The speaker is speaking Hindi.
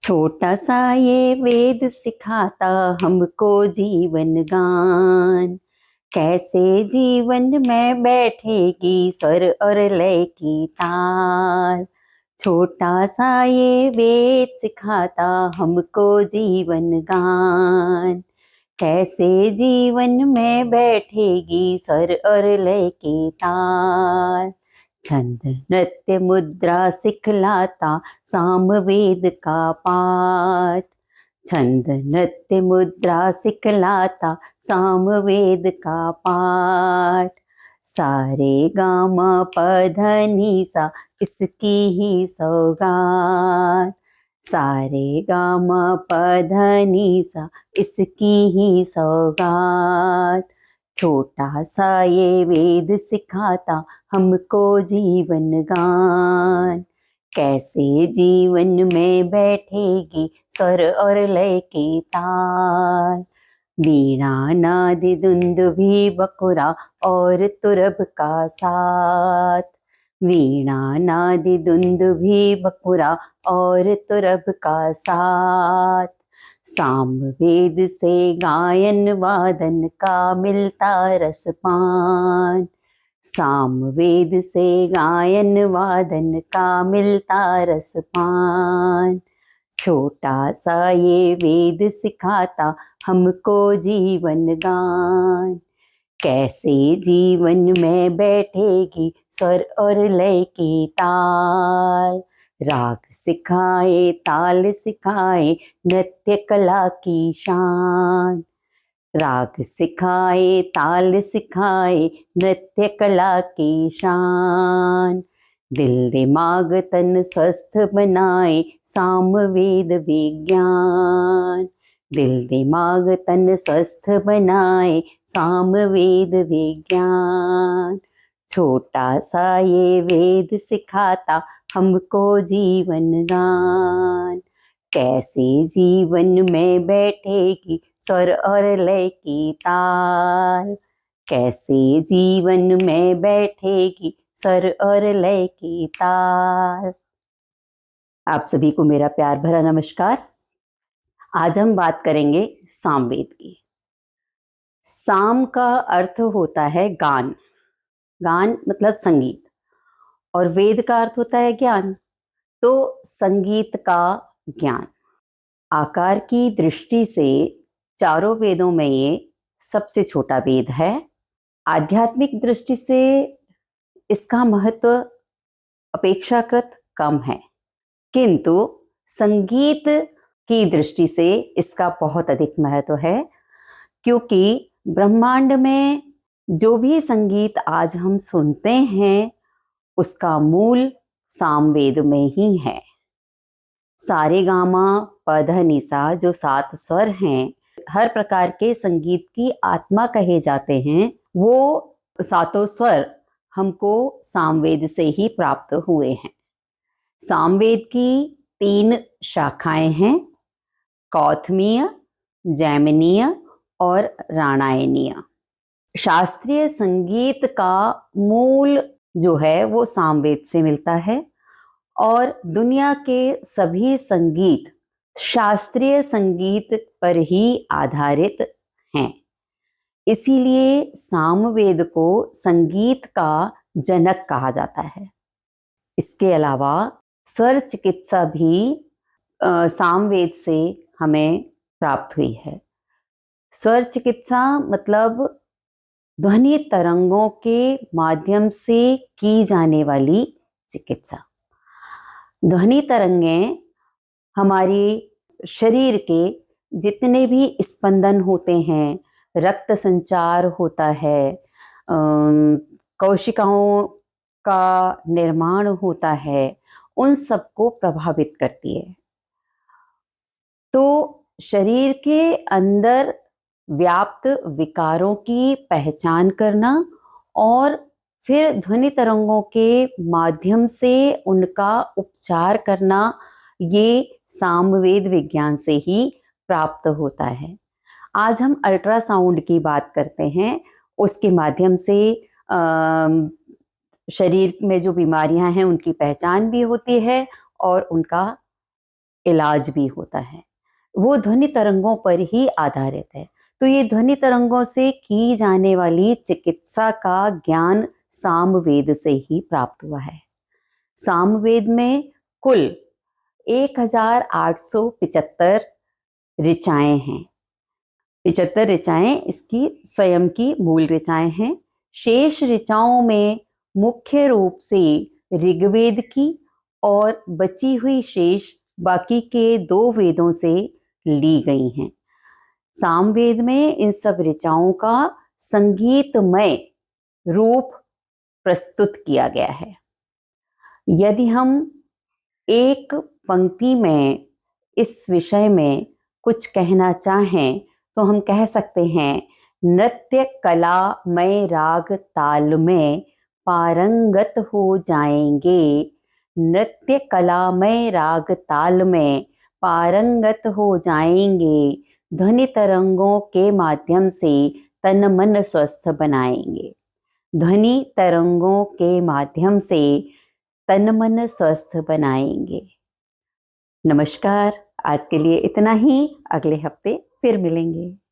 छोटा सा ये वेद सिखाता हमको जीवन गान। कैसे जीवन में बैठेगी स्वर और लय की ताल। छोटा सा ये वेद सिखाता हमको जीवन गान। कैसे जीवन में बैठेगी स्वर और लय की ताल। छंद नृत्य मुद्रा सिखलाता सामवेद का पाठ। छंद नृत्य मुद्रा सिखलाता सामवेद का पाठ। सारे गामा पधनी सा इसकी ही सौगात। सारे गामा पधनी सा इसकी ही सौगात। छोटा सा ये वेद सिखाता हमको जीवन गान। कैसे जीवन में बैठेगी स्वर और लय की ताल। वीणा नाद दुंदुभी बकुरा और तुरब का साथ। वीणा नाद दुंदुभी बकुरा और तुरब का साथ। सामवेद से गायन वादन का मिलता रसपान। सामवेद से गायन वादन का मिलता रसपान। छोटा सा ये वेद सिखाता हमको जीवन गान। कैसे जीवन में बैठेगी स्वर और लय की ताल। राग सिखाए ताल सिखाए नृत्य कला की शान। राग सिखाए ताल सिखाए नृत्य कला की शान। दिल दिमाग तन स्वस्थ बनाए सामवेद विज्ञान। दिल दिमाग तन स्वस्थ बनाए सामवेद विज्ञान। छोटा सा ये वेद सिखाता हमको जीवन गान। कैसे जीवन में बैठेगी स्वर और लय की ताल। कैसे जीवन में बैठेगी स्वर और लय की ताल। आप सभी को मेरा प्यार भरा नमस्कार। आज हम बात करेंगे सामवेद की। साम का अर्थ होता है गान। गान मतलब संगीत, और वेद का अर्थ होता है ज्ञान। तो संगीत का ज्ञान। आकार की दृष्टि से चारों वेदों में ये सबसे छोटा वेद है। आध्यात्मिक दृष्टि से इसका महत्व अपेक्षाकृत कम है, किंतु संगीत की दृष्टि से इसका बहुत अधिक महत्व है। क्योंकि ब्रह्मांड में जो भी संगीत आज हम सुनते हैं उसका मूल सामवेद में ही है। सारे गामा पध निसा जो 7 स्वर हैं, हर प्रकार के संगीत की आत्मा कहे जाते हैं। वो 7 स्वर हमको सामवेद से ही प्राप्त हुए हैं। सामवेद की 3 शाखाएं हैं, कौथमीय, जैमिनीय और राणायनीय। शास्त्रीय संगीत का मूल जो है वो सामवेद से मिलता है, और दुनिया के सभी संगीत शास्त्रीय संगीत पर ही आधारित हैं। इसीलिए सामवेद को संगीत का जनक कहा जाता है। इसके अलावा स्वर चिकित्सा भी सामवेद से हमें प्राप्त हुई है। स्वर चिकित्सा मतलब ध्वनि तरंगों के माध्यम से की जाने वाली चिकित्सा। ध्वनि तरंगें हमारी शरीर के जितने भी स्पंदन होते हैं, रक्त संचार होता है, कोशिकाओं का निर्माण होता है, उन सबको प्रभावित करती है। तो शरीर के अंदर व्याप्त विकारों की पहचान करना और फिर ध्वनि तरंगों के माध्यम से उनका उपचार करना, ये सामवेद विज्ञान से ही प्राप्त होता है। आज हम अल्ट्रासाउंड की बात करते हैं। उसके माध्यम से शरीर में जो बीमारियां हैं उनकी पहचान भी होती है और उनका इलाज भी होता है, वो ध्वनि तरंगों पर ही आधारित है। तो ये ध्वनि तरंगों से की जाने वाली चिकित्सा का ज्ञान सामवेद से ही प्राप्त हुआ है। सामवेद में कुल 1875 ऋचाएं हैं। 75 ऋचाएं इसकी स्वयं की मूल ऋचाएं हैं। शेष ऋचाओं में मुख्य रूप से ऋग्वेद की और बची हुई शेष बाकी के 2 वेदों से ली गई हैं। सामवेद में इन सब ऋचाओं का संगीतमय रूप प्रस्तुत किया गया है। यदि हम एक पंक्ति में इस विषय में कुछ कहना चाहें तो हम कह सकते हैं, नृत्य कला मय राग ताल में पारंगत हो जाएंगे। नृत्य कला मय राग ताल में पारंगत हो जाएंगे। ध्वनि तरंगों के माध्यम से तन मन स्वस्थ बनाएंगे। ध्वनि तरंगों के माध्यम से तन मन स्वस्थ बनाएंगे। नमस्कार, आज के लिए इतना ही। अगले हफ्ते फिर मिलेंगे।